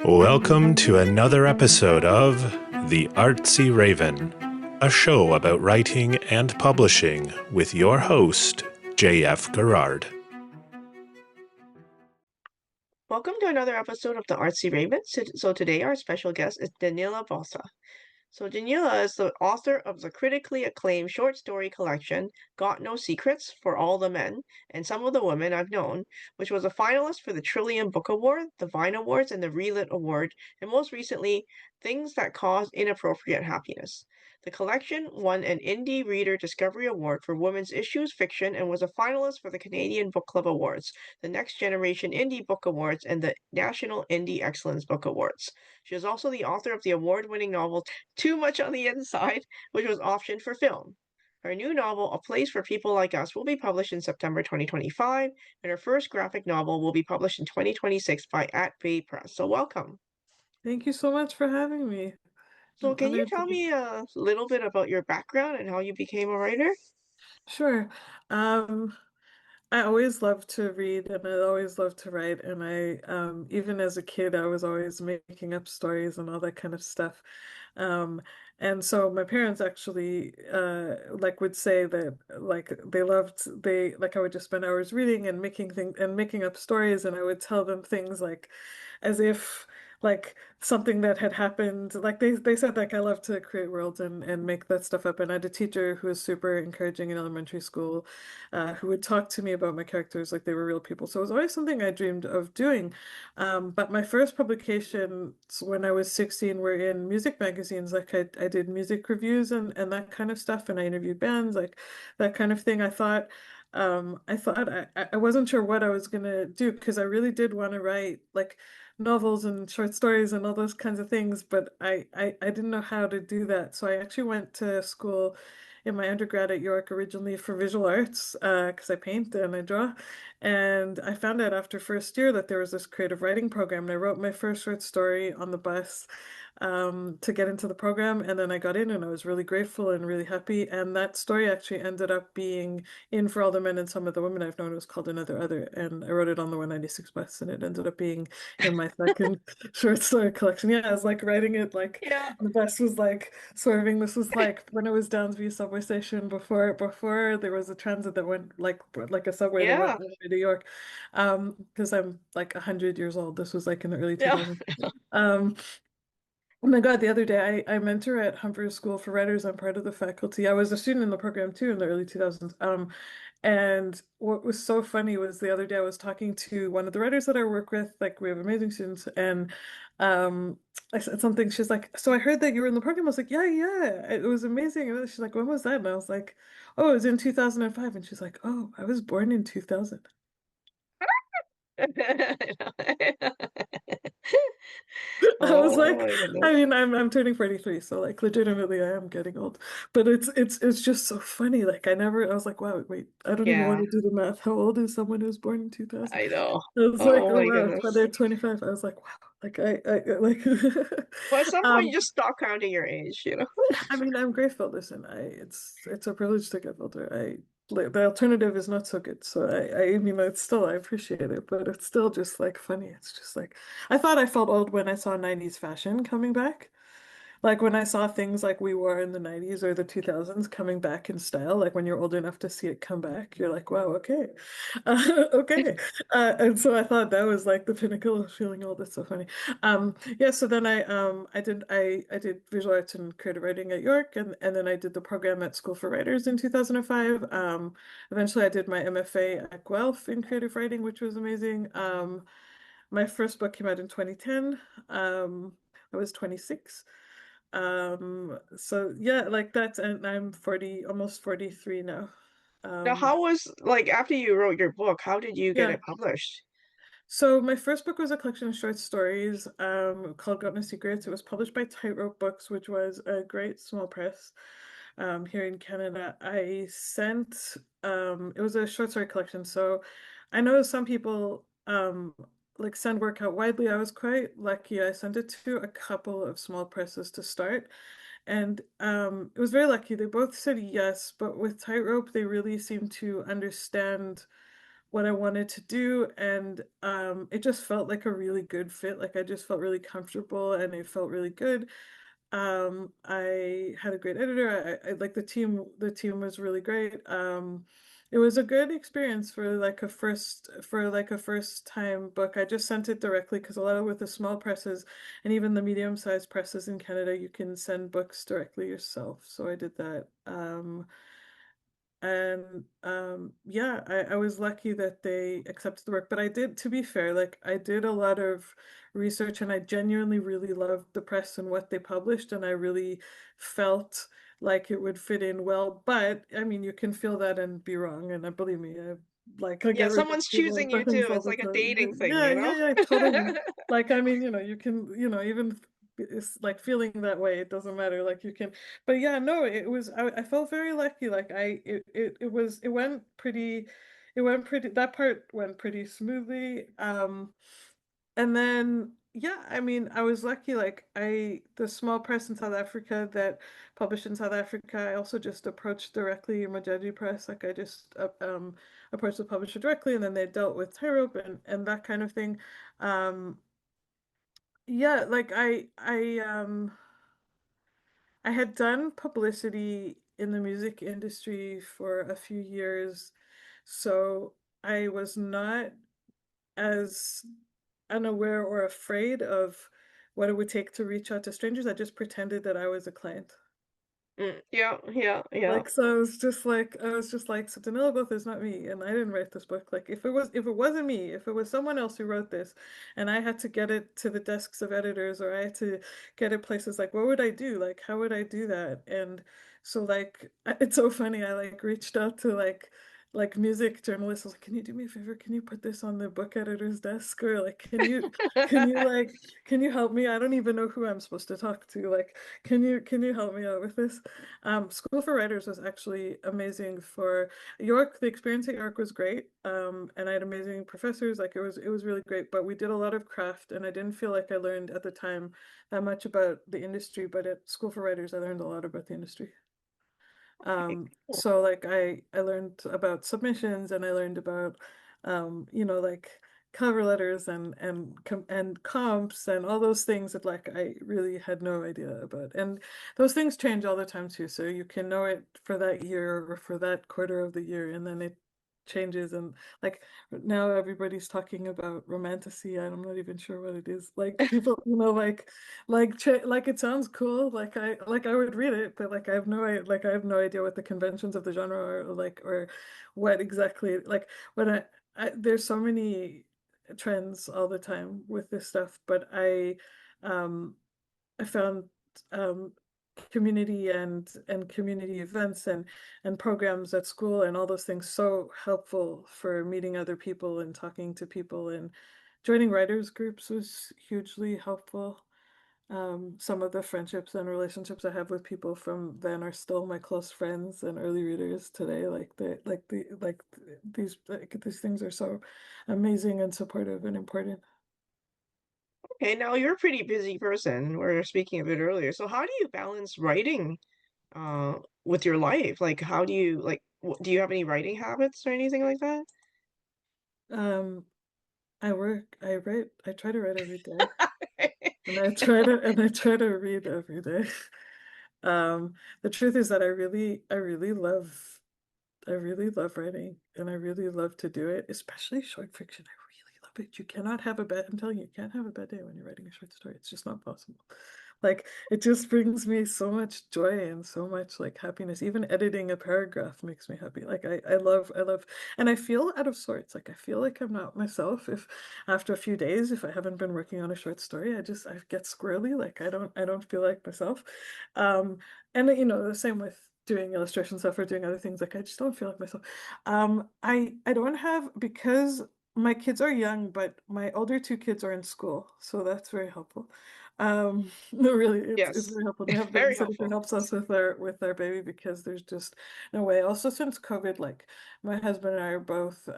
Welcome to another episode of The Artsy Raven, a show about writing and publishing with your host, J.F. Garrard. Welcome to another episode of the Artsy Raven. So today our special guest is Danila Botha. So Danila is the author of the critically acclaimed short story collection Got No Secrets for All the Men and Some of the Women I've Known, which was a finalist for the Trillium Book Award, the Vine Awards, and the ReLit Award, and most recently, Things That Cause Inappropriate Happiness. The collection won an Indie Reader Discovery Award for Women's Issues Fiction and was a finalist for the Canadian Book Club Awards, the Next Generation Indie Book Awards, and the National Indie Excellence Book Awards. She is also the author of the award-winning novel Too Much on the Inside, which was optioned for film. Her new novel, A Place for People Like Us, will be published in September 2025, and her first graphic novel will be published in 2026 by At Bay Press. So welcome. Thank you so much for having me. So I'm can you honored to tell be. me a little bit about your background and how you became a writer? Sure. Um, I always loved to read and I always loved to write. And even as a kid, I was always making up stories and all that kind of stuff. Um, and so my parents actually, would say that, I would just spend hours reading and making things and making up stories. And I would tell them things as if, something that had happened. They said, I love to create worlds and make that stuff up. And I had a teacher who was super encouraging in elementary school, who would talk to me about my characters like they were real people. So it was always something I dreamed of doing. But my first publications when I was 16 were in music magazines. I did music reviews and that kind of stuff, and I interviewed bands, like that kind of thing. I wasn't sure what I was gonna do because I really did want to write novels and short stories and all those kinds of things, but I didn't know how to do that. So I actually went to school in my undergrad at York originally for visual arts, because I paint and I draw. And I found out after first year that there was this creative writing program, and I wrote my first short story on the bus to get into the program. And then I got in and I was really grateful and really happy. And that story actually ended up being in For All the Men and Some of the Women I've Known. It was called Another Other. And I wrote it on the 196 bus, and it ended up being in my second short story collection. Yeah, I was writing it Yeah, the bus was swerving. This was when it was Downsview subway station before there was a transit that went like a subway that went yeah, all the way to York. Because I'm 100 years old. This was in the early yeah. 2000s. Um, Oh my God, the other day I mentor at Humber School for Writers. I'm part of the faculty. I was a student in the program too in the early 2000s. And what was so funny was the other day I was talking to one of the writers that I work with. We have amazing students, and I said something. She's like, "So I heard that you were in the program." I was like, "Yeah, yeah, it was amazing." And she's like, "When was that?" And I was like, "Oh, it was in 2005." And she's like, "Oh, I was born in 2000." I was Oh like, my I goodness. mean, I'm turning 43, so legitimately I am getting old. But it's just so funny. I was like, wow, wait, I don't even want Yeah, to do the math. How old is someone who's born in 2000? I know. I was like, Oh oh my wow, goodness. they're 25. I was like, wow, But at some point, you um just stop counting your age. I mean, I'm grateful. Listen, it's a privilege to get older. The alternative is not so good. So I mean, it's still I appreciate it, but it's still just funny. It's just I thought I felt old when I saw 90s fashion coming back. When I saw things like we wore in the 90s or the 2000s coming back in style, when you're old enough to see it come back, you're like, wow, okay. Okay. And so I thought that was the pinnacle of feeling old. That's so funny. Yeah, so then I did visual arts and creative writing at York, and then I did the program at School for Writers in 2005. Eventually I did my MFA at Guelph in creative writing, which was amazing. My first book came out in 2010. I was 26. So yeah, that's, and I'm 40, almost 43 now. Now, Um, how was after you wrote your book, how did you get yeah. it published? So my first book was a collection of short stories, called Got No Secrets. It was published by Tightrope Books, which was a great small press, here in Canada. It was a short story collection. So I know some people, send work out widely. I was quite lucky. I sent it to a couple of small presses to start. And it was very lucky. They both said yes, but with Tightrope, they really seemed to understand what I wanted to do, and it just felt like a really good fit. Like I just felt really comfortable, and it felt really good. I had a great editor. I like the team. The team was really great. It was a good experience for like a first time book. I just sent it directly because a lot of with the small presses and even the medium-sized presses in Canada, you can send books directly yourself. So I did that. And yeah, I was lucky that they accepted the work. But I did, to be fair, like I did a lot of research and I genuinely really loved the press and what they published, and I really felt like it would fit in well. But I mean, you can feel that and be wrong. And believe me, I Yeah, get rejected someone's choosing you for too. things all It's the like a time. dating thing, Yeah, you yeah, know? yeah, totally. Like, I mean, you can, even it's like feeling that way, it doesn't matter. Like you can, but yeah, no, it was, I felt very lucky. Like it went pretty, that part went pretty smoothly. And then, yeah, I mean, I was lucky. Like the small press in South Africa that published in South Africa, I also just approached directly Majaji Press. Like I just approached the publisher directly, and then they dealt with Tyrope and that kind of thing. Um, yeah, like I had done publicity in the music industry for a few years, so I was not as unaware or afraid of what it would take to reach out to strangers. I just pretended that I was a client. Yeah, yeah, yeah. Like so I was just like so Danila Botha is not me, and I didn't write this book. Like if it wasn't me, if it was someone else who wrote this and I had to get it to the desks of editors or I had to get it places, like what would I do? Like how would I do that? And so like it's so funny. I like reached out to like music journalists. I was like, can you do me a favor? Can you put this on the book editor's desk? Or like can you help me? I don't even know who I'm supposed to talk to. Like can you help me out with this? School for Writers was actually amazing for York. The experience at York was great. And I had amazing professors. Like it was really great. But we did a lot of craft, and I didn't feel like I learned at the time that much about the industry. But at School for Writers, I learned a lot about the industry. Okay, cool. So like I learned about submissions, and I learned about like cover letters and comps and all those things that like I really had no idea about. And those things change all the time too. So you can know it for that year or for that quarter of the year, and then it changes. And like now everybody's talking about romantasy. I'm not even sure what it is. Like people, like it sounds cool. Like I would read it, but like I have no idea what the conventions of the genre are, or what exactly like when there's so many trends all the time with this stuff, but um I found um community and community events and programs at school and all those things so helpful for meeting other people and talking to people, and joining writers groups was hugely helpful. Some of the friendships and relationships I have with people from then are still my close friends and early readers today. These things are so amazing and supportive and important. Okay, now you're a pretty busy person. We were speaking a bit earlier. So how do you balance writing with your life? Like how do you like do you have any writing habits or anything like that? Um, I write, I try to write every day, and I try to read every day. The truth is that I really love writing, and I really love to do it, especially short fiction. I really love it. You cannot have a bad, I'm telling you, you can't have a bad day when you're writing a short story. It's just not possible. Like it just brings me so much joy and so much like happiness. Even editing a paragraph makes me happy. Like I love, and I feel out of sorts. Like I feel like I'm not myself if after a few days, if I haven't been working on a short story, I get squirrely. Like I don't feel like myself. Um, and the same with doing illustration stuff or doing other things. Like I just don't feel like myself. I don't have, because my kids are young, but my older two kids are in school, so that's very helpful. No, really, it's Yes. very helpful. We have Very babysitter who helpful. helps us with our baby, because there's just no way. Also, since COVID, like my husband and I are both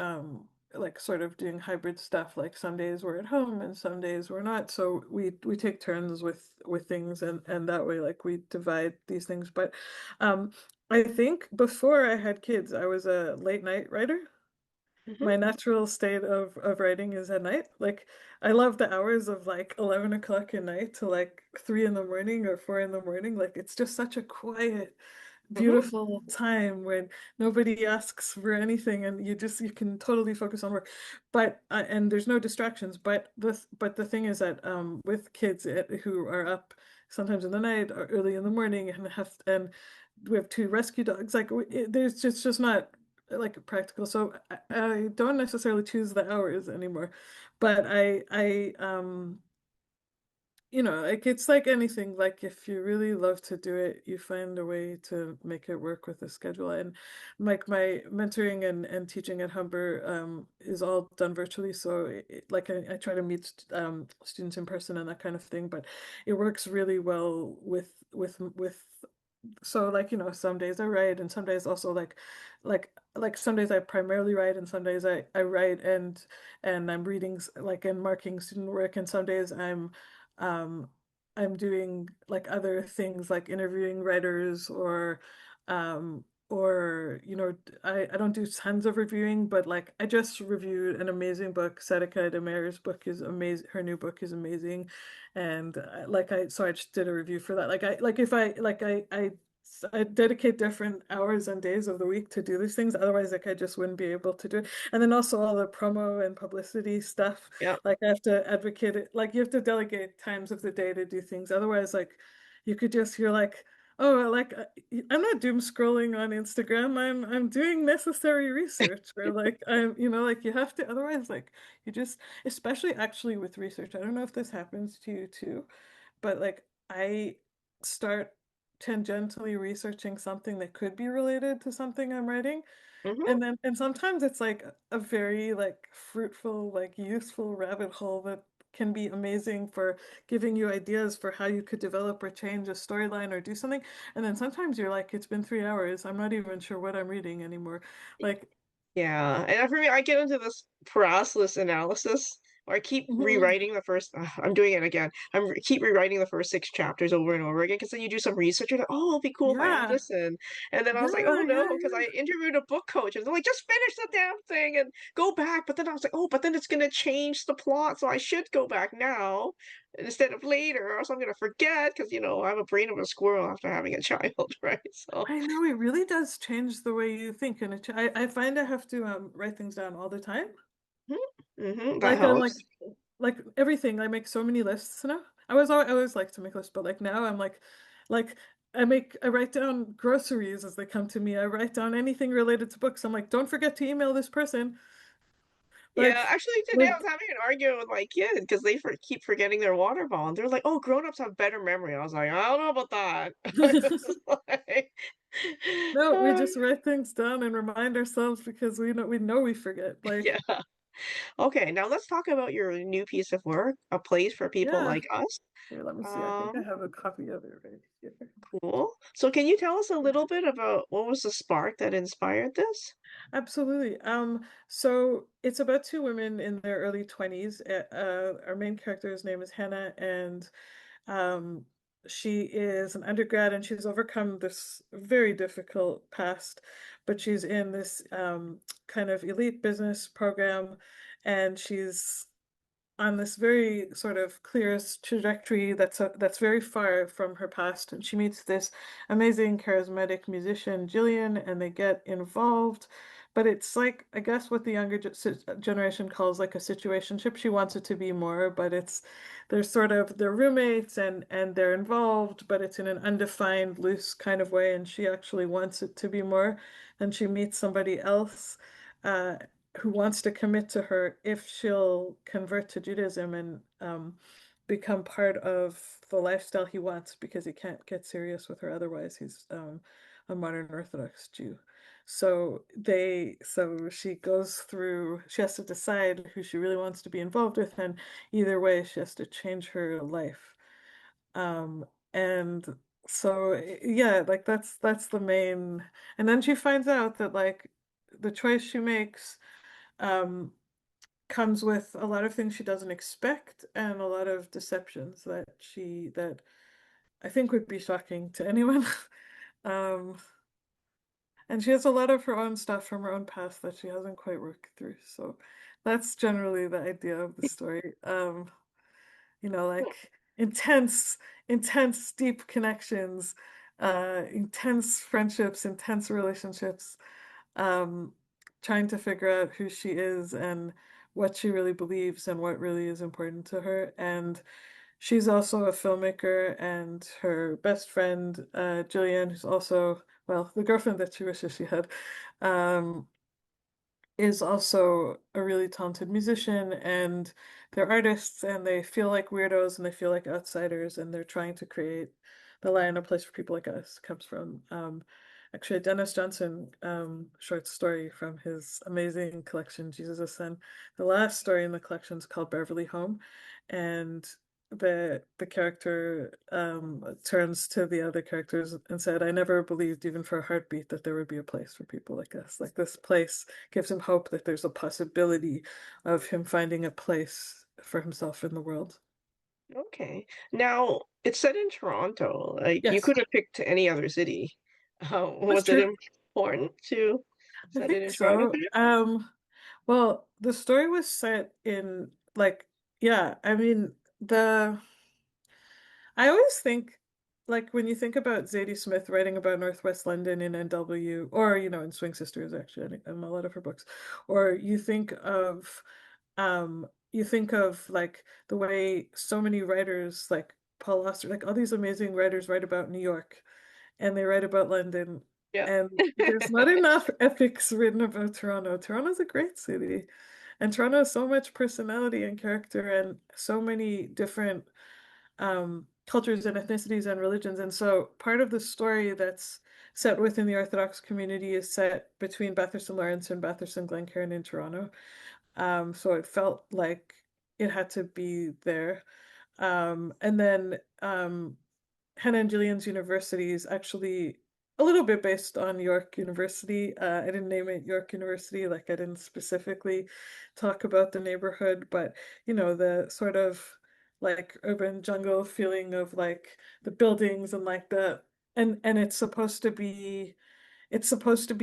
like sort of doing hybrid stuff. Like some days we're at home and some days we're not. So we take turns with things, and that way like we divide these things. But I think before I had kids, I was a late night writer. Hmm. my natural state of writing is at night. Like I love the hours of like 11 o'clock at night to like 3 in the morning or 4 in the morning. Like it's just such a quiet, Hmm. beautiful time when nobody asks for anything and you can totally focus on work. But and there's no distractions. But the thing is that with kids who are up sometimes in the night or early in the morning and we have two rescue dogs. Like there's just not like practical. So I don't necessarily choose the hours anymore, but like it's like anything. Like if you really love to do it, you find a way to make it work with the schedule. And like my mentoring and teaching at Humber is all done virtually. So like I try to meet students in person and that kind of thing, but it works really well with so like some days I write and some days also like some days I primarily write and some days I write and I'm reading like and marking student work and some days um I'm doing like other things like interviewing writers or I don't do tons of reviewing, but like I just reviewed an amazing book. Sadika Demir's book is amazing. Her new book is amazing, and I just did a review for that. Like I like if I like I dedicate different hours and days of the week to do these things. Otherwise, like I just wouldn't be able to do it. And then also all the promo and publicity stuff. Yeah. Like I have to advocate it. Like you have to delegate times of the day to do things. Otherwise, like you could just you're like, oh, like I'm not doom scrolling on Instagram. I'm doing necessary research. Or like like you have to. Otherwise, like you just, especially actually with research. I don't know if this happens to you too, but like I start tangentially researching something that could be related to something I'm writing. Hmm. And sometimes it's like a very like fruitful, like useful rabbit hole that can be amazing for giving you ideas for how you could develop or change a storyline or do something. And then sometimes you're like, it's been 3 hours. I'm not even sure what I'm reading anymore. Like, Yeah, and for me, I get into this paralysis analysis where I keep mhm, rewriting the first. I'm doing it again. Keep rewriting the first six chapters over and over again because then you do some research. You're like, oh, it'll be cool if I add yeah, this in. And then I yeah, was like, oh no, yeah, because yeah. I interviewed a book coach and they're like, just finish the damn thing and go back. But then I was like, oh, but then it's gonna change the plot, so I should go back now instead of later, or else I'm gonna forget because I have a brain of a squirrel after having a child, right? So. I know it really does change the way you think, and I find I have to write things down all the time. Mm-hmm, that Like I'm like helps. like everything. I make so many lists now. I always like to make lists, but like now I'm like I write down groceries as they come to me. I write down anything related to books. I'm like, don't forget to email this person. Yeah, Like actually today I was like having an argument with my kid because they keep forgetting their water bottle. And they're like, "Oh, grown-ups have better memory." I was like, "I don't know about that." I was like, no, we uh, just write things down and remind ourselves because we know we forget. yeah. Like Okay, now let's talk about your new piece of work, A Place for People yeah. Like Us. Here, let me see. I think I Um, have a copy of it right here. cool. So can you tell us a little bit about what was the spark that inspired this? Absolutely. So it's about two women in their early 20s. Our main character's name is Hannah, and um, she is an undergrad and she's overcome this very difficult past, but she's in this kind of elite business program, and she's on this very sort of clear trajectory that's very far from her past. And she meets this amazing, charismatic musician, Jillian, and they get involved. But it's like, I guess, what the younger generation calls like a situationship. She wants it to be more, but they're roommates and they're involved, but it's in an undefined, loose kind of way. And she actually wants it to be more. And she meets somebody else. Uh, who wants to commit to her if she'll convert to Judaism and become part of the lifestyle he wants because he can't get serious with her otherwise. He's a modern Orthodox Jew. So she has to decide who she really wants to be involved with, and either way, she has to change her life. Um, and so yeah, like that's the main. And then she finds out that like the choice she makes um, comes with a lot of things she doesn't expect and a lot of deceptions that I think would be shocking to anyone. Um, And she has a lot of her own stuff from her own past that she hasn't quite worked through. So that's generally the idea of the story. Like intense, intense, deep connections, intense friendships, intense relationships, um, trying to figure out who she is and what she really believes and what really is important to her. And she's also a filmmaker, and her best friend, Jillian, who's also, well, the girlfriend that she wishes she had, um, is also a really talented musician, and they're artists, and they feel like weirdos and they feel like outsiders, and they're trying to create the lion, a place for people like us, comes from actually a Dennis Johnson short story from his amazing collection Jesus' Son. The last story in the collection is called Beverly Home, and the character turns to the other characters and said, I never believed even for a heartbeat that there would be a place for people like us. Like this place gives him hope that there's a possibility of him finding a place for himself in the world. Okay. Now, it's set in Toronto. Like, you Yes, could have picked any other city. that's Was it true. important to I set it think in Toronto so. for you? Well, the story was set in like, yeah, I mean, I always think, like, when you think about Zadie Smith writing about Northwest London in NW, or, in Swing Sisters, actually, in a lot of her books, or you think of like the way so many writers, like Paul Auster, like all these amazing writers write about New York, and they write about London, Yeah. and there's not enough epics written about Toronto. Toronto's a great city, and Toronto has so much personality and character and so many different cultures and ethnicities and religions. And so part of the story that's set within the Orthodox community is set between Bathurst and Lawrence and Bathurst and Glencairn in Toronto. So it felt like it had to be there. And then Hannah and Gillian's university is actually a little bit based on York University. I didn't name it York University, like I didn't specifically talk about the neighborhood, but the sort of like urban jungle feeling of like the buildings and like and it's supposed to be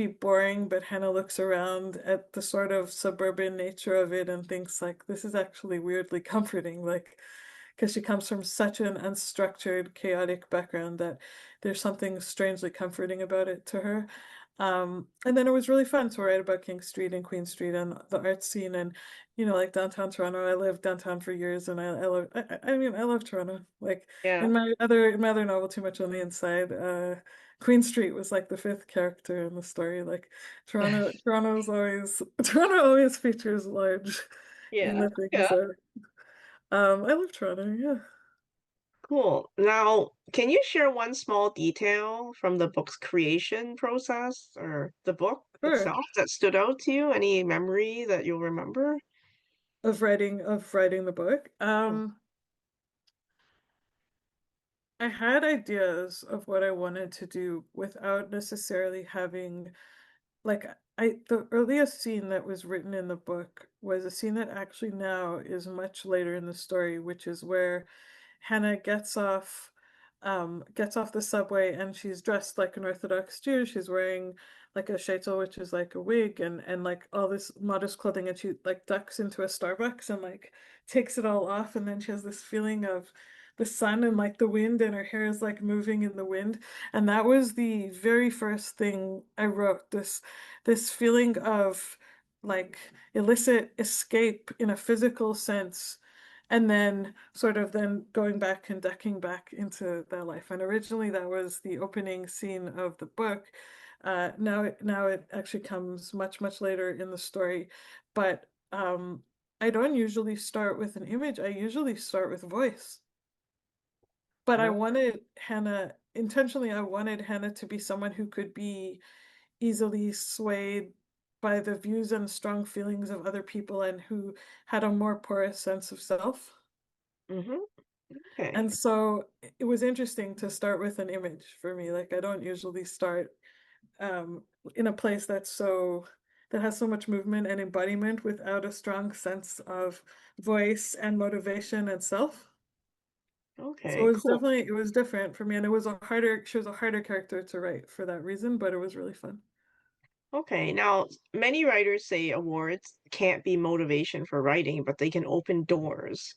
boring, but Hannah looks around at the sort of suburban nature of it and thinks like this is actually weirdly comforting, like because she comes from such an unstructured, chaotic background that there's something strangely comforting about it to her. And then it was really fun to write about King Street and Queen Street and the art scene and like downtown Toronto. I lived downtown for years, and I love. I mean, I love Toronto. Like Yeah. in my other novel, Too Much on the Inside, Queen Street was like the fifth character in the story. Like Toronto always features large in Yeah. the things Yeah. that I love Toronto, yeah. Cool. Now, can you share one small detail from the book's creation process or the book Sure. itself that stood out to you? Any memory that you'll remember? Of writing the book. Hmm. I had ideas of what I wanted to do without necessarily having like the earliest scene that was written in the book was a scene that actually now is much later in the story, which is where Hannah gets off the subway, and she's dressed like an Orthodox Jew. She's wearing like a sheitel, which is like a wig, and like all this modest clothing, and she like ducks into a Starbucks and like takes it all off, and then she has this feeling of the sun and like the wind, and her hair is like moving in the wind. And that was the very first thing I wrote, this feeling of like illicit escape in a physical sense, and then sort of then going back and ducking back into their life. And originally that was the opening scene of the book. Now it actually comes much, much later in the story. But I don't usually start with an image. I usually start with voice. But No. I wanted Hannah to be someone who could be easily swayed by the views and strong feelings of other people, and who had a more porous sense of self. Mm-hmm. Okay. And so it was interesting to start with an image for me. Like I don't usually start um, in a place that has so much movement and embodiment without a strong sense of voice and motivation and self. So Okay, cool. it was different for me, and she was a harder character to write for that reason, but it was really fun. Okay, now many writers say awards can't be motivation for writing, but they can open doors.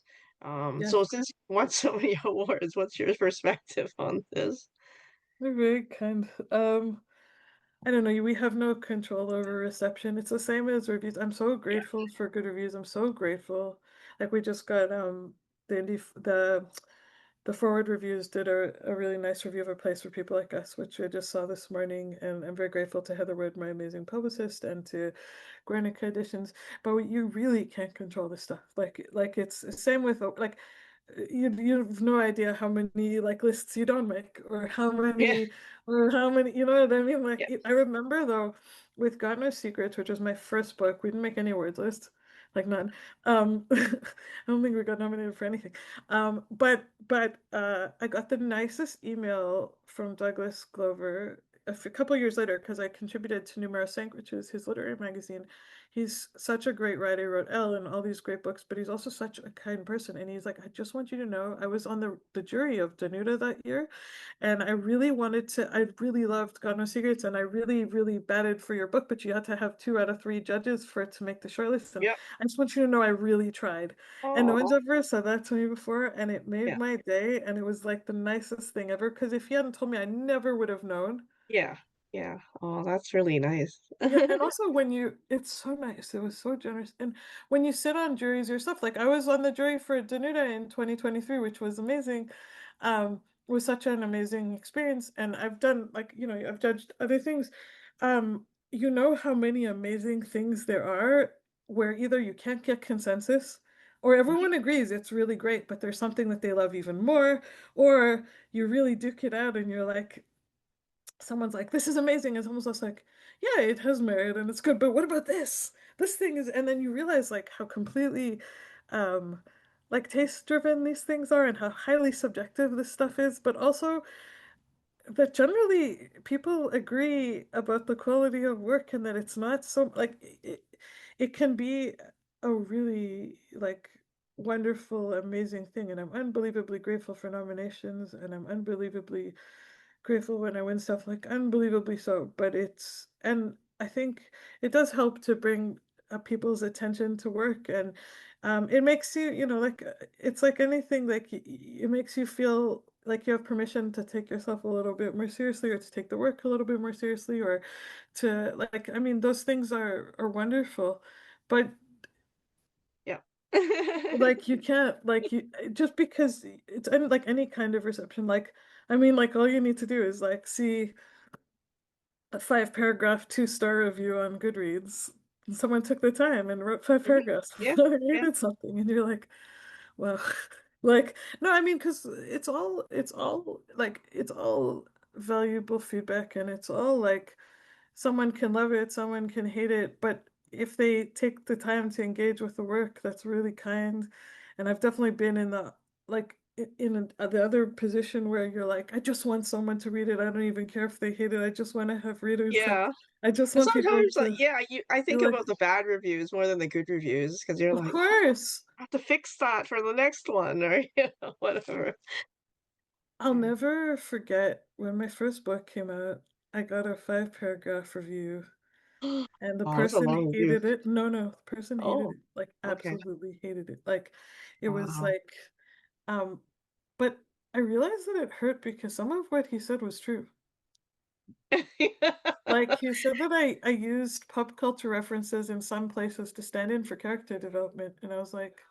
So Yes. since you won so many awards, what's your perspective on this? They're very kind. I don't know, we have no control over reception. It's the same as reviews. I'm so Yeah. grateful for good reviews. I'm so grateful. Like we just got the indie the forward reviews did a really nice review of A Place for People Like Us, which I just saw this morning, and I'm very grateful to Heather Wood, my amazing publicist, and to Guernica Editions. But you really can't control this stuff. Like it's the same with like you have no idea how many like lists you don't make Yeah. or how many, you know what I mean? Like Yeah. I remember though with God Knows Secrets, which was my first book, we didn't make any awards list, like none. I don't think we got nominated for anything. But I got the nicest email from Douglas Glover a couple of years later because I contributed to Numero Cinq, which is his literary magazine. He's such a great writer. He wrote Elle and all these great books, but he's also such a kind person. And he's like, I just want you to know, I was on the jury of Danuta that year, and I really loved God Knows Secrets, and I really, really batted for your book, but you had to have 2 out of 3 judges for it to make the shortlist. And Yeah. I just want you to know I really tried. And no one's Oh, ever said that to me before, and it made yeah. my day, and it was like the nicest thing ever. Because if you hadn't told me, I never would have known. Yeah. Yeah. Oh, that's really nice. Yeah, and also it's so nice. It was so generous. And when you sit on juries yourself, like I was on the jury for Danuta in 2023, which was amazing. It was such an amazing experience. And I've done like, I've judged other things. You know how many amazing things there are where either you can't get consensus or everyone agrees it's really great, but there's something that they love even more, or you really duke it out and you're like, someone's like, this is amazing. And someone's just like, yeah, it has merit and it's good, but what about this? This thing is, and then you realize like how completely um like taste driven these things are and how highly subjective this stuff is, but also that generally people agree about the quality of work and that it's not so like it can be a really like wonderful, amazing thing. And I'm unbelievably grateful for nominations and I'm unbelievably grateful when I win stuff, like unbelievably so. But and I think it does help to bring people's attention to work, and it makes you, like it's like anything, like it makes you feel like you have permission to take yourself a little bit more seriously, or to take the work a little bit more seriously, or to like, I mean, those things are wonderful, but Yeah. like you can't like you just because it's like any kind of reception, like I mean, like all you need to do is like see a 5 paragraph 2-star review on Goodreads. Someone took the time and wrote five Mhm. paragraphs Yeah. before they Yeah. hated something, and you're like, well, like no, I mean, because it's all valuable feedback, and it's all like someone can love it, someone can hate it, but if they take the time to engage with the work, that's really kind. And I've definitely been in the like the other position where you're like, I just want someone to read it. I don't even care if they hate it. I just want to have readers. Like, Yeah. I just And want people sometimes, like, to yeah, I feel think like, about the bad reviews more than the good reviews because you're of like, oh, course. I have to fix that for the next one, or whatever. I'll Yeah. never forget when my first book came out, I got a 5 paragraph review. And the Oh, that's a person long review. hated it. No, no, the person hated Oh, it, like okay. absolutely hated it. Like it was Wow. like, um, but I realized that it hurt because some of what he said was true. Like he said that I used pop culture references in some places to stand in for character development, and I was like,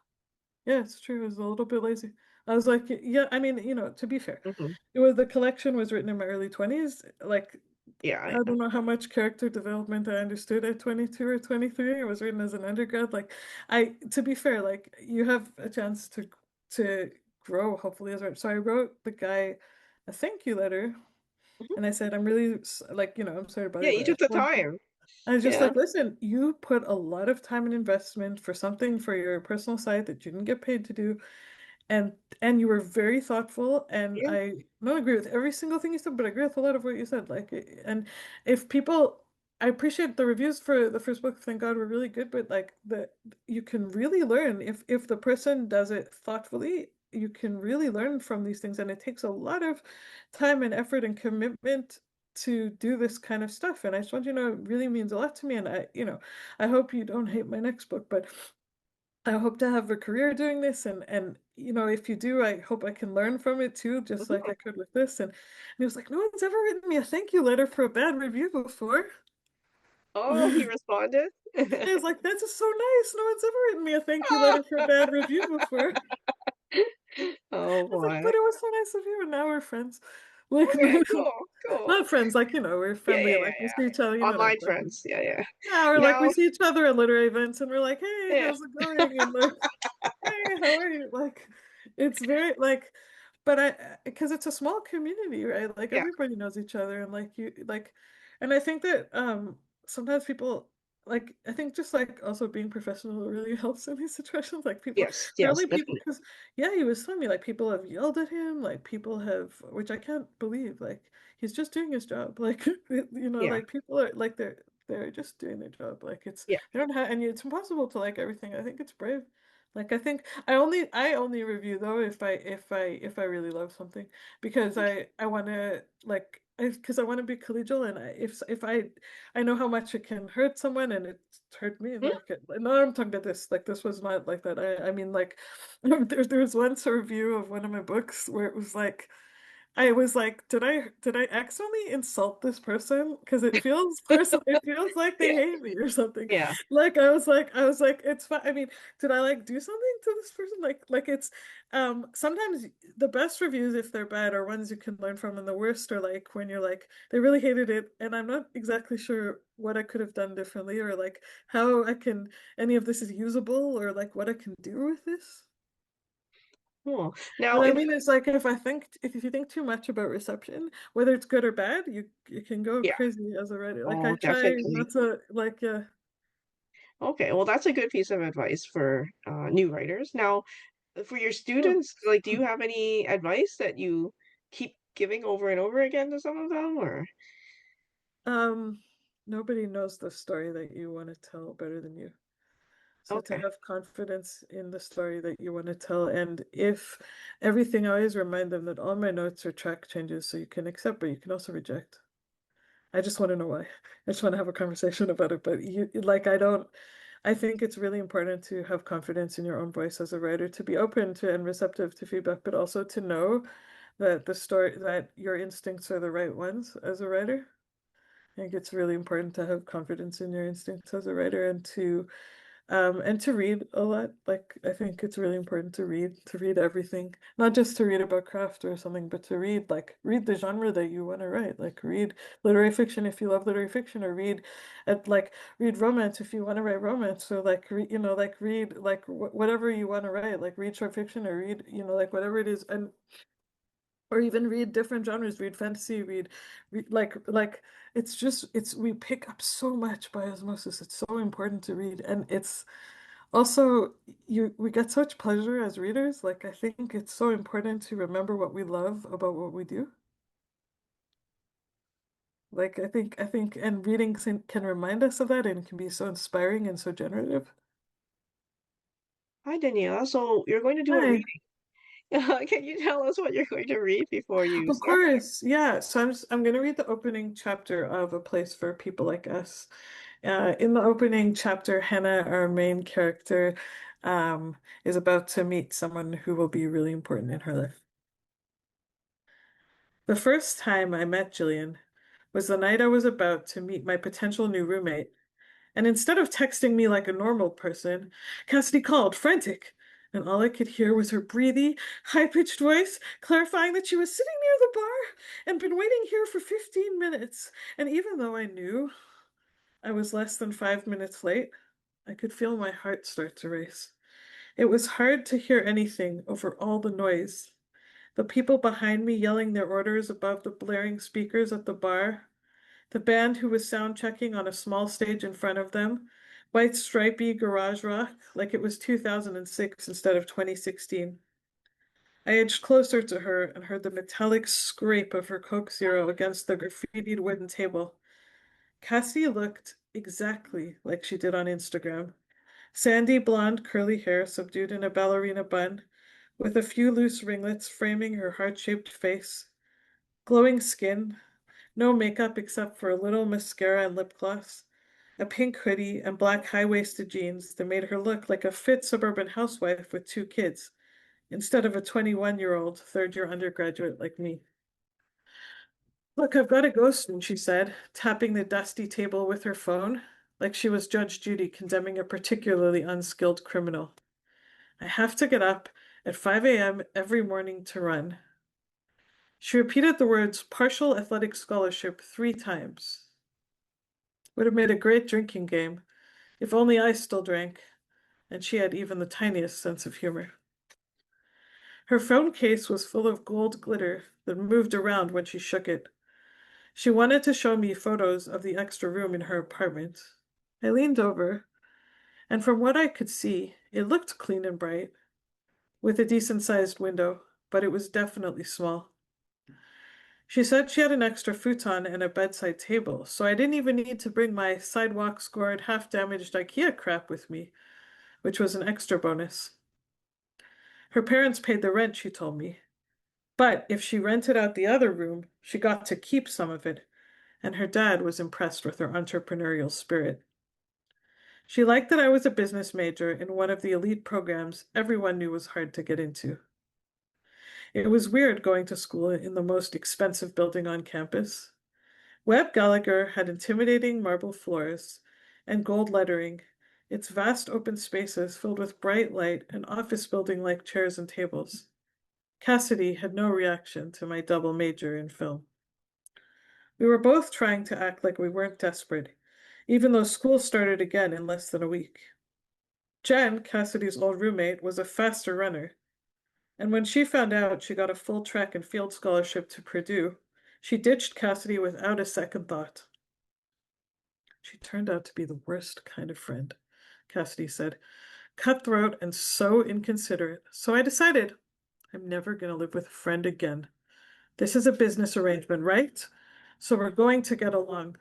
yeah, it's true. It was a little bit lazy. I was like, yeah, I mean, to be fair, Mhm. the collection was written in my early 20s. Like Yeah, I don't know how much character development I understood at 22 or 23. It was written as an undergrad. Like to be fair, like you have a chance to grow hopefully as well. So I wrote the guy a thank you letter mhm. and I said, I'm really like, I'm sorry about Yeah, it, you but took the time. I was just Yeah. like, listen, you put a lot of time and investment for something for your personal site that you didn't get paid to do and you were very thoughtful, and Yeah. I don't agree with every single thing you said, but I agree with a lot of what you said. Like, and if people, I appreciate the reviews for the first book, thank God, were really good, but like you can really learn if the person does it thoughtfully, you can really learn from these things, and it takes a lot of time and effort and commitment to do this kind of stuff. And I just want you to know it really means a lot to me. And I hope you don't hate my next book, but I hope to have a career doing this. And if you do, I hope I can learn from it too, just like I could with this. And he was like, no one's ever written me a thank you letter for a bad review before. Oh, he responded? I was like, that's just so nice. No one's ever written me a thank you letter for a bad review before. Oh I was like, boy. but it was so nice of you, and now we're friends. Like, Okay, cool, cool. not friends, like, we're Yeah, friendly, yeah, like yeah, we see each other, yeah. that, Online like, friends. Yeah, yeah. yeah, or like we Now, see each other at literary events, and we're like, hey, yeah. how's it going? And like, hey, how are you? Like, it's very like, but because it's a small community, right? Like Yeah. everybody knows each other, and and I think that sometimes people I think just like also being professional really helps in these situations. Like people, Yes, yes, apparently people, definitely. because yeah, he was telling me like people have yelled at him, like people have, which I can't believe. Like he's just doing his job. Like Yeah, like people are like they're just doing their job. Like yeah. they don't have, and it's impossible to like everything. I think it's brave. Like I think I only review though if I really love something, because I want to like because I want to be collegial, and if I know how much it can hurt someone, and it's hurt me. Hmm? Like no, I'm talking about this. Like this was not like that. I mean like there was once a review of one of my books where it was like I was like, did I accidentally insult this person? Because it feels personal. It feels like they Yeah, hate me or something. yeah. Like I was like, it's fine. I mean, did I like do something to this person? Like it's sometimes the best reviews, if they're bad, are ones you can learn from, and the worst are like when you're like they really hated it, and I'm not exactly sure what I could have done differently, or like how I can any of this is usable, or like what I can do with this. Cool. Now, What I if mean is like if you think too much about reception, whether it's good or bad, you can go yeah. crazy as a writer. Like I Oh, try definitely. not to like Okay, well, that's a good piece of advice for new writers. Now, for your oh, students, like, do you have any advice that you keep giving over and over again to some of them, or? um nobody knows the story that you want to tell better than you. So to Okay. have confidence in the story that you want to tell, and if everything, I always remind them that all my notes are track changes, so you can accept, but you can also reject. I just want to know why. I just want to have a conversation about it. But I think it's really important to have confidence in your own voice as a writer, to be open to and receptive to feedback, but also to know that your instincts are the right ones as a writer. I think it's really important to have confidence in your instincts as a writer, and to read a lot. Like I think it's really important to read everything, not just to read about craft or something, but to read the genre that you want to write. Like read literary fiction if you love literary fiction, or read romance if you want to write romance, or read like whatever you want to write. Like read short fiction, or read like whatever it is, and or even read different genres, read fantasy, read it's we pick up so much by osmosis. It's so important to read, and it's also we get such pleasure as readers. Like I think it's so important to remember what we love about what we do. Like I think and reading can remind us of that, and can be so inspiring and so generative. Hi, Daniela. So you're going to do a Hi. reading. Can you tell us what you're going to read before you Of start? course, yeah. So I'm gonna read the opening chapter of A Place for People Like Us. In the opening chapter, Hannah, our main character, is about to meet someone who will be really important in her life. The first time I met Jillian was the night I was about to meet my potential new roommate. And instead of texting me like a normal person, Cassidy called, frantic. And all I could hear was her breathy, high-pitched voice clarifying that she was sitting near the bar and been waiting here for 15 minutes. And even though I knew I was less than 5 minutes late, I could feel my heart start to race. It was hard to hear anything over all the noise. The people behind me yelling their orders above the blaring speakers at the bar, the band who was sound checking on a small stage in front of them, white stripy garage rock like it was 2006 instead of 2016. I edged closer to her and heard the metallic scrape of her Coke Zero against the graffitied wooden table. Cassie looked exactly like she did on Instagram. Sandy blonde curly hair subdued in a ballerina bun, with a few loose ringlets framing her heart-shaped face. Glowing skin, No makeup except for a little mascara and lip gloss, a pink hoodie, and black high-waisted jeans that made her look like a fit suburban housewife with 2 kids, instead of a 21-year-old third-year undergraduate like me. Look, I've got to go soon, she said, tapping the dusty table with her phone, like she was Judge Judy condemning a particularly unskilled criminal. I have to get up at 5 a.m. every morning to run. She repeated the words partial athletic scholarship 3 times. Would have made a great drinking game, if only I still drank, and she had even the tiniest sense of humor. Her phone case was full of gold glitter that moved around when she shook it. She wanted to show me photos of the extra room in her apartment. I leaned over, and from what I could see, it looked clean and bright, with a decent-sized window, but it was definitely small. She said she had an extra futon and a bedside table, so I didn't even need to bring my sidewalk-scored, half-damaged IKEA crap with me, which was an extra bonus. Her parents paid the rent, she told me. But if she rented out the other room, she got to keep some of it, and her dad was impressed with her entrepreneurial spirit. She liked that I was a business major in one of the elite programs everyone knew was hard to get into. It was weird going to school in the most expensive building on campus. Webb Gallagher had intimidating marble floors and gold lettering, its vast open spaces filled with bright light and office building-like chairs and tables. Cassidy had no reaction to my double major in film. We were both trying to act like we weren't desperate, even though school started again in less than a week. Jen, Cassidy's old roommate, was a faster runner, and when she found out she got a full track and field scholarship to Purdue, she ditched Cassidy without a second thought. She turned out to be the worst kind of friend, Cassidy said, cutthroat and so inconsiderate. So I decided I'm never going to live with a friend again. This is a business arrangement, right? So we're going to get along,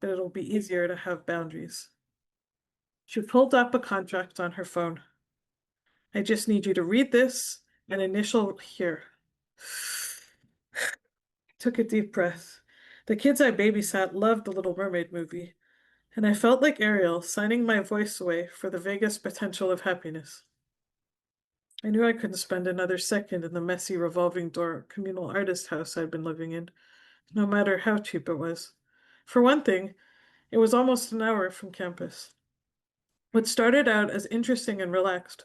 but it'll be easier to have boundaries. She pulled up a contract on her phone. I just need you to read this and initial here. Took a deep breath. The kids I babysat loved the Little Mermaid movie, and I felt like Ariel signing my voice away for the vaguest potential of happiness. I knew I couldn't spend another second in the messy revolving door communal artist house I'd been living in, no matter how cheap it was. For one thing, it was almost an hour from campus. What started out as interesting and relaxed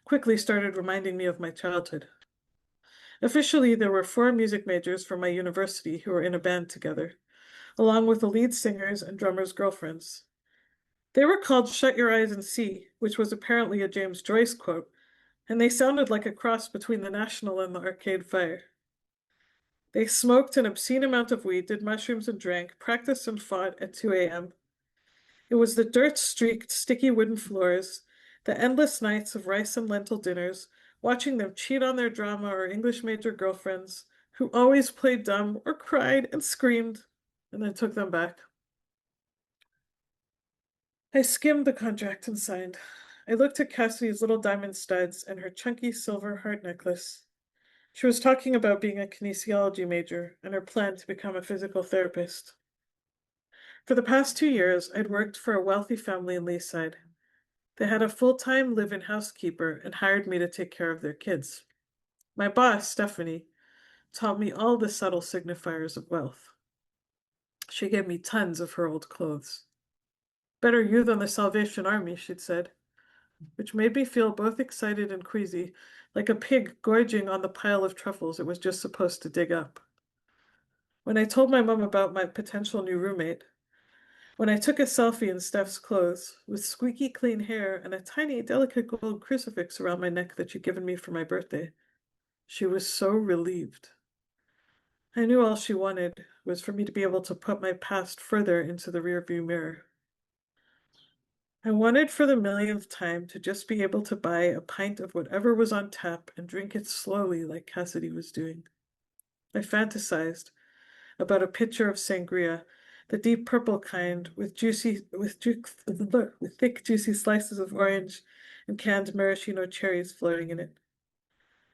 quickly started reminding me of my childhood. Officially, there were 4 music majors from my university who were in a band together, along with the lead singers and drummers' girlfriends. They were called Shut Your Eyes and See, which was apparently a James Joyce quote, and they sounded like a cross between the National and the Arcade Fire. They smoked an obscene amount of weed, did mushrooms and drank, practiced and fought at 2 a.m. It was the dirt-streaked, sticky wooden floors, the endless nights of rice and lentil dinners, watching them cheat on their drama or English major girlfriends, who always played dumb or cried and screamed, and then took them back. I skimmed the contract and signed. I looked at Cassidy's little diamond studs and her chunky silver heart necklace. She was talking about being a kinesiology major and her plan to become a physical therapist. For the past 2 years, I'd worked for a wealthy family in Leaside. They had a full-time live-in housekeeper and hired me to take care of their kids. My boss, Stephanie, taught me all the subtle signifiers of wealth. She gave me tons of her old clothes. Better you than the Salvation Army, she'd said, which made me feel both excited and queasy, like a pig gorging on the pile of truffles it was just supposed to dig up. When I told my mom about my potential new roommate, when I took a selfie in Steph's clothes, with squeaky clean hair and a tiny, delicate gold crucifix around my neck that she'd given me for my birthday, she was so relieved. I knew all she wanted was for me to be able to put my past further into the rearview mirror. I wanted for the millionth time to just be able to buy a pint of whatever was on tap and drink it slowly like Cassidy was doing. I fantasized about a pitcher of sangria, the deep purple kind with thick, juicy slices of orange and canned maraschino cherries floating in it.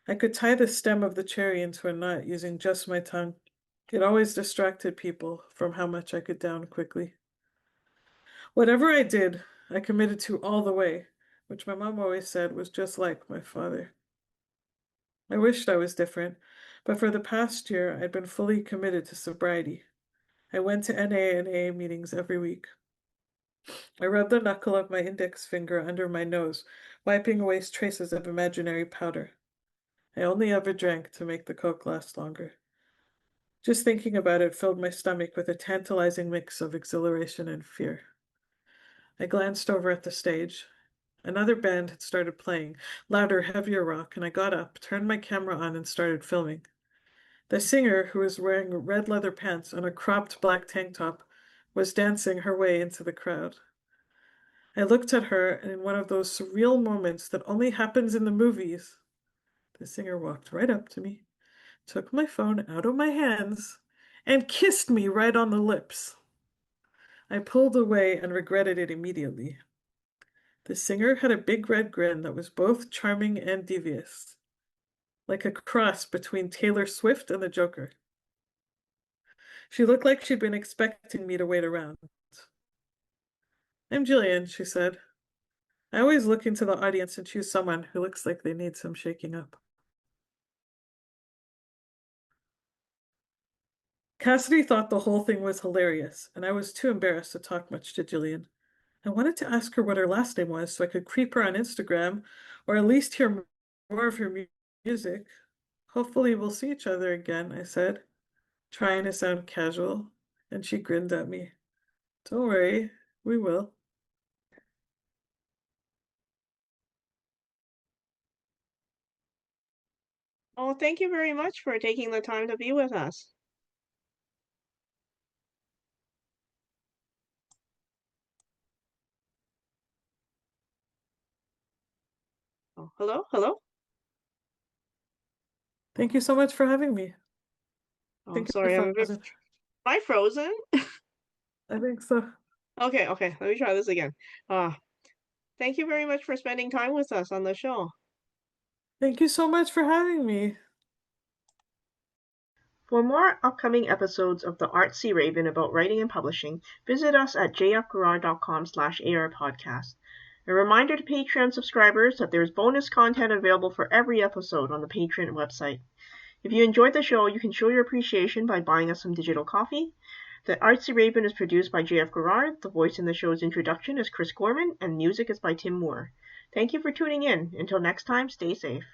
I could tie the stem of the cherry into a knot using just my tongue. It always distracted people from how much I could down quickly. Whatever I did, I committed to all the way, which my mom always said was just like my father. I wished I was different, but for the past year, I'd been fully committed to sobriety. I went to NA and AA meetings every week. I rubbed the knuckle of my index finger under my nose, wiping away traces of imaginary powder. I only ever drank to make the Coke last longer. Just thinking about it filled my stomach with a tantalizing mix of exhilaration and fear. I glanced over at the stage. Another band had started playing, louder, heavier rock, and I got up, turned my camera on, and started filming. The singer, who was wearing red leather pants and a cropped black tank top, was dancing her way into the crowd. I looked at her, and in one of those surreal moments that only happens in the movies, the singer walked right up to me, took my phone out of my hands, and kissed me right on the lips. I pulled away and regretted it immediately. The singer had a big red grin that was both charming and devious, like a cross between Taylor Swift and the Joker. She looked like she'd been expecting me to wait around. "I'm Jillian," she said. I always look into the audience and choose someone who looks like they need some shaking up. Cassidy thought the whole thing was hilarious, and I was too embarrassed to talk much to Jillian. I wanted to ask her what her last name was so I could creep her on Instagram, or at least hear more of her music. "Hopefully we'll see each other again," I said, trying to sound casual, and she grinned at me. "Don't worry, we will." Oh, thank you very much for taking the time to be with us. Oh, hello, hello. Thank you so much for having me. Oh, Think sorry, you're I'm a bit. frozen. Am I frozen? I think so. Okay, okay. Let me try this again. Thank you very much for spending time with us on the show. Thank you so much for having me. For more upcoming episodes of the Artsy Raven about writing and publishing, visit us at jfgarage.com/arpodcast. A reminder to Patreon subscribers that there is bonus content available for every episode on the Patreon website. If you enjoyed the show, you can show your appreciation by buying us some digital coffee. The Artsy Raven is produced by J.F. Garrard. The voice in the show's introduction is Chris Gorman, and music is by Tim Moore. Thank you for tuning in. Until next time, stay safe.